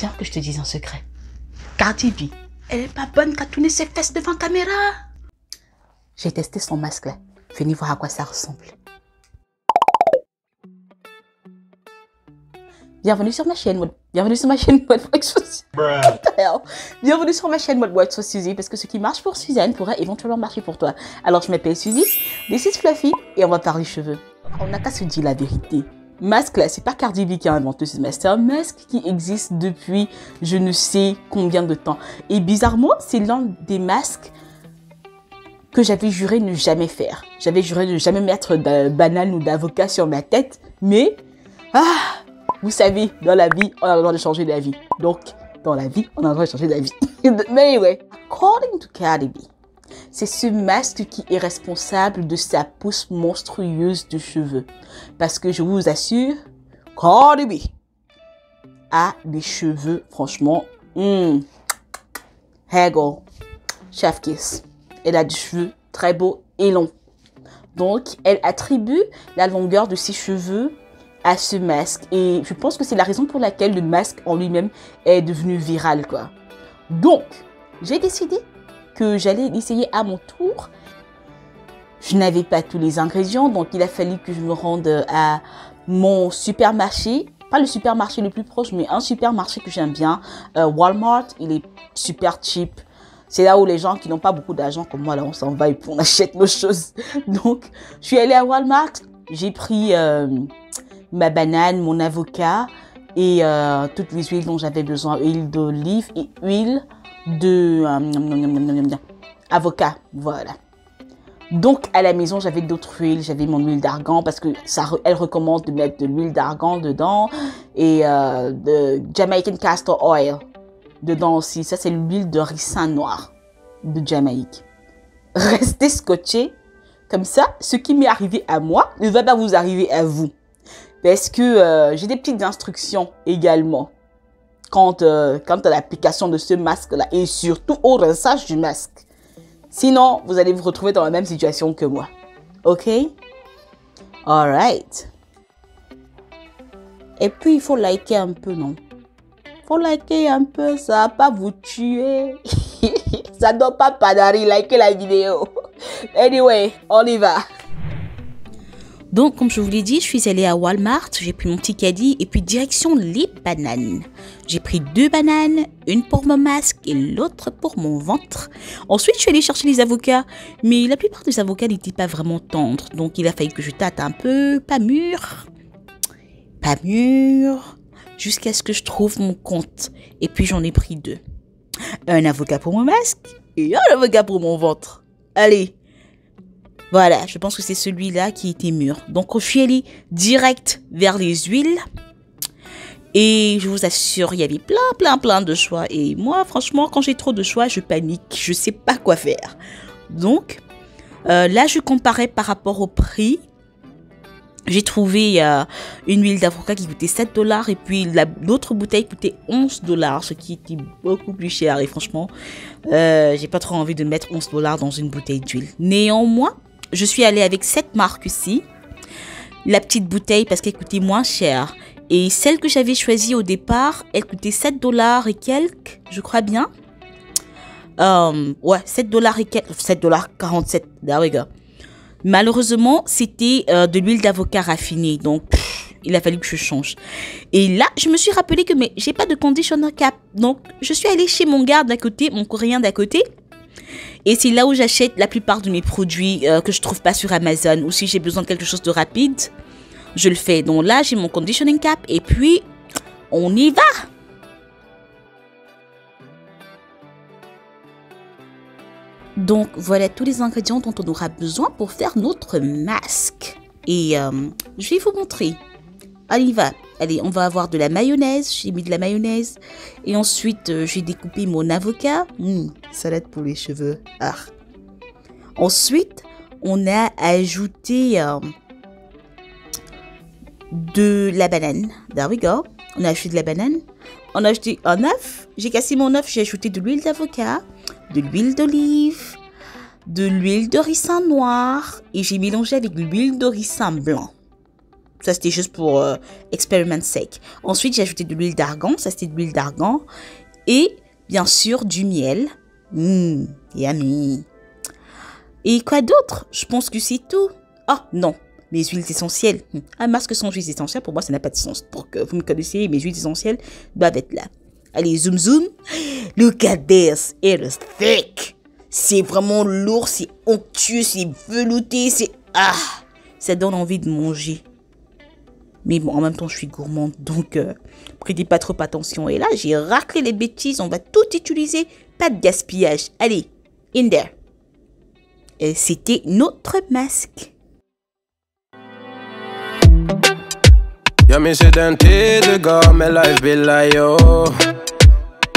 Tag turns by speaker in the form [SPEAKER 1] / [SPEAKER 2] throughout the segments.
[SPEAKER 1] Viens que je te dise un secret. Cardi B, elle est pas bonne qu'à tourner ses fesses devant caméra. J'ai testé son masque là. Venez voir à quoi ça ressemble. Bienvenue sur ma chaîne mode. Bienvenue sur ma chaîne mode Suzy. Bienvenue sur ma chaîne mode Suzy, parce que ce qui marche pour Suzanne pourrait éventuellement marcher pour toi. Alors je m'appelle Suzy, this is Fluffy et on va parler cheveux. On n'a qu'à se dire la vérité. Masque là, c'est pas Cardi B qui a inventé ce masque, c'est un masque qui existe depuis je ne sais combien de temps. Et bizarrement, c'est l'un des masques que j'avais juré ne jamais faire. J'avais juré de ne jamais mettre de banane ou d'avocat sur ma tête, mais vous savez, dans la vie, on a le droit de changer d'avis. Donc, dans la vie, on a le droit de changer d'avis. Mais anyway, according to Cardi B, c'est ce masque qui est responsable de sa pousse monstrueuse de cheveux. Parce que je vous assure, Cardi B a des cheveux, franchement, Hagel, chef kiss. Elle a des cheveux très beaux et longs. Donc, elle attribue la longueur de ses cheveux à ce masque. Et je pense que c'est la raison pour laquelle le masque en lui-même est devenu viral, quoi. Donc, j'ai décidé que j'allais l'essayer à mon tour. Je n'avais pas tous les ingrédients, donc il a fallu que je me rende à mon supermarché. Pas le supermarché le plus proche, mais un supermarché que j'aime bien. Walmart, il est super cheap. C'est là où les gens qui n'ont pas beaucoup d'argent comme moi, là, on s'en va et puis on achète nos choses. Donc, je suis allée à Walmart. J'ai pris ma banane, mon avocat et toutes les huiles dont j'avais besoin. Huile d'olive et huile de avocat. Voilà. Donc, à la maison, j'avais d'autres huiles. J'avais mon huile d'argan parce que elle recommande de mettre de l'huile d'argan dedans et de Jamaican Castor Oil dedans aussi. Ça, c'est l'huile de ricin noir de Jamaïque. Restez scotchés. Comme ça, ce qui m'est arrivé à moi ne va pas vous arriver à vous. Parce que j'ai des petites instructions également quant à l'application de ce masque-là et surtout au rinçage du masque. Sinon, vous allez vous retrouver dans la même situation que moi. Ok? Alright. Et puis, il faut liker un peu, non? Faut liker un peu, ça va pas vous tuer. Ça doit pas padari, liker la vidéo. Anyway, on y va. Donc, comme je vous l'ai dit, je suis allée à Walmart, j'ai pris mon petit caddie et puis direction les bananes. J'ai pris 2 bananes, une pour mon masque et l'autre pour mon ventre. Ensuite, je suis allée chercher les avocats, mais la plupart des avocats n'étaient pas vraiment tendres. Donc, il a fallu que je tâte un peu, pas mûr, jusqu'à ce que je trouve mon compte. Et puis, j'en ai pris 2. Un avocat pour mon masque et un avocat pour mon ventre. Allez. Voilà, je pense que c'est celui-là qui était mûr. Donc, je suis allée direct vers les huiles. Et je vous assure, il y avait plein de choix. Et moi, franchement, quand j'ai trop de choix, je panique. Je ne sais pas quoi faire. Donc, là, je comparais par rapport au prix. J'ai trouvé une huile d'avocat qui coûtait 7 $ et puis l'autre bouteille coûtait 11 $, ce qui était beaucoup plus cher. Et franchement, j'ai pas trop envie de mettre 11 $ dans une bouteille d'huile. Néanmoins, je suis allée avec cette marque-ci, la petite bouteille parce qu'elle coûtait moins cher. Et celle que j'avais choisie au départ, elle coûtait 7 $ et quelques, je crois bien. Ouais, 7 $ et quelques, 7,47 $, there we go. Malheureusement, c'était de l'huile d'avocat raffinée, donc il a fallu que je change. Et là, je me suis rappelé que j'ai pas de conditioner cap, donc je suis allée chez mon gars d'à côté, mon coréen d'à côté. Et c'est là où j'achète la plupart de mes produits que je trouve pas sur Amazon. Ou si j'ai besoin de quelque chose de rapide, je le fais. Donc là, j'ai mon conditioning cap et puis on y va. Donc voilà tous les ingrédients dont on aura besoin pour faire notre masque. Et je vais vous montrer. Allez, y va. Allez, on va avoir de la mayonnaise. J'ai mis de la mayonnaise. Et ensuite, j'ai découpé mon avocat. Salade pour les cheveux. Ensuite, on a ajouté de la banane. There we go. On a ajouté de la banane. On a ajouté un œuf. J'ai cassé mon œuf. J'ai ajouté de l'huile d'avocat, de l'huile d'olive, de l'huile de ricin noir. Et j'ai mélangé avec de l'huile de ricin blanc. Ça, c'était juste pour experiment sake. Ensuite, j'ai ajouté de l'huile d'argan. Ça, c'était de l'huile d'argan. Et bien sûr, du miel. Yummy. Et quoi d'autre? Je pense que c'est tout. Ah, non. Mes huiles essentielles. Un masque sans huiles essentielles, pour moi, ça n'a pas de sens. Pour que vous me connaissiez, mes huiles essentielles doivent être là. Allez, zoom zoom. Look at this. It is thick. C'est vraiment lourd, c'est onctueux, c'est velouté, c'est... Ah! Ça donne envie de manger. Mais bon, en même temps, je suis gourmande, donc prêtez pas trop attention. Et là, j'ai raclé les bêtises, on va tout utiliser. Pas de gaspillage. Allez, in there. Et c'était notre masque.
[SPEAKER 2] Jag minns ju den tid du gav mig life billar yo.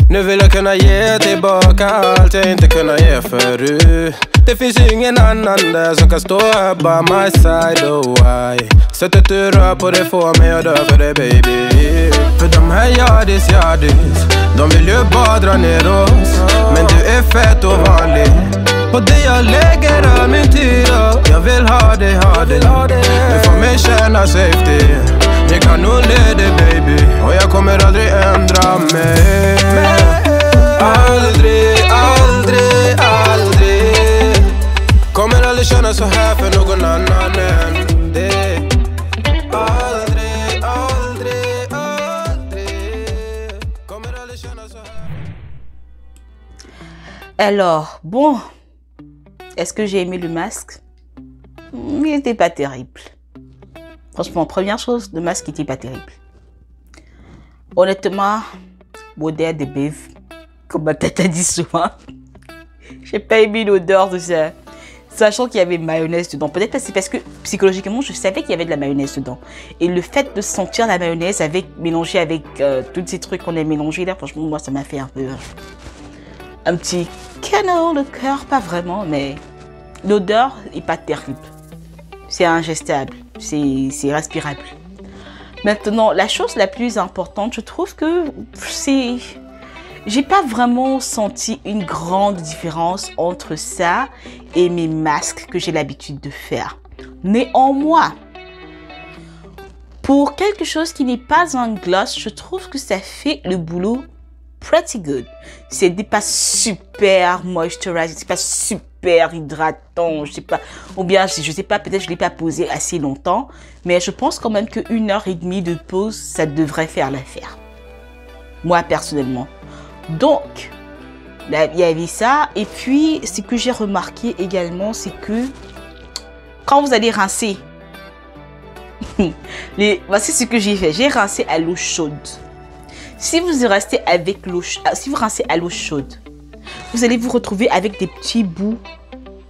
[SPEAKER 2] Nu vill jag kunna ge tillbaka allt jag inte kunnat ge förut. Det finns ju ingen annan där som kan stå här by my side, oh why. Sättet du rör på det får mig att dö för dig baby. För de här yardis, de vill ju bara dra ner oss. Men du är fett och vanlig. På det jag lägger all min tid och jag vill ha dig. Du får mig känna safety. Jag kan nog leda baby. Och jag kommer aldrig ändra mig. Aldrig, aldrig, aldrig. Kommer aldrig känna så här för någon annan än dig. Aldrig, aldrig, aldrig. Kommer aldrig känna så här.
[SPEAKER 1] Alors, bon. Est-ce que j'ai aimé le masque? Il n'était pas terrible. Franchement, première chose, le masque n'était pas terrible. Honnêtement, l'odeur de bœuf, comme ma tête a dit souvent, j'ai pas aimé l'odeur de ça. Sachant qu'il y avait mayonnaise dedans. Peut-être parce que psychologiquement, je savais qu'il y avait de la mayonnaise dedans. Et le fait de sentir la mayonnaise mélangée avec tous ces trucs qu'on a mélangés là, franchement, moi, ça m'a fait un petit canard le cœur, pas vraiment, mais l'odeur est pas terrible. C'est ingestible, c'est respirable. Maintenant, la chose la plus importante, je trouve que c'est... J'ai pas vraiment senti une grande différence entre ça et mes masques que j'ai l'habitude de faire. Néanmoins, pour quelque chose qui n'est pas un gloss, je trouve que ça fait le boulot pretty good. C'est pas super moisturizing, c'est pas super hydratant, je sais pas. Ou bien, je sais pas, peut-être je l'ai pas posé assez longtemps. Mais je pense quand même qu'une heure et demie de pause, ça devrait faire l'affaire. Moi, personnellement. Donc, là, il y avait ça. Et puis, ce que j'ai remarqué également, c'est que quand vous allez rincer, voici ce que j'ai fait. J'ai rincé à l'eau chaude. Si vous rincez avec l'eau, si vous rincez à l'eau chaude, vous allez vous retrouver avec des petits bouts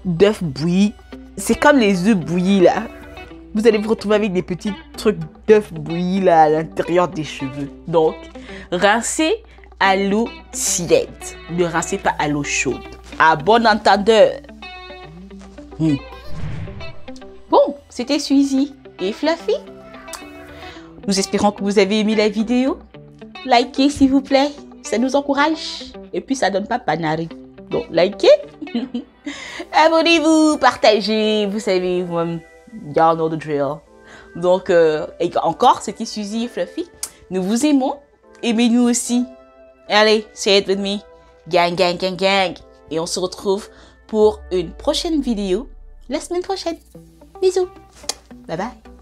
[SPEAKER 1] d'œufs bouillis. C'est comme les œufs bouillis là. Vous allez vous retrouver avec des petits trucs d'œufs bouillis là à l'intérieur des cheveux. Donc, rincez à l'eau tiède. Ne rincez pas à l'eau chaude. À bon entendeur. Bon, c'était Suzy et Fluffy. Nous espérons que vous avez aimé la vidéo. Likez s'il vous plaît, ça nous encourage. Et puis ça donne pas panari. Donc likez. Abonnez-vous, partagez. Vous savez, y'all know the drill. Donc et encore, c'était Suzy et Fluffy. Nous vous aimons. Aimez-nous aussi. Allez, say it with me. Gang, gang, gang, gang. Et on se retrouve pour une prochaine vidéo la semaine prochaine. Bisous. Bye bye.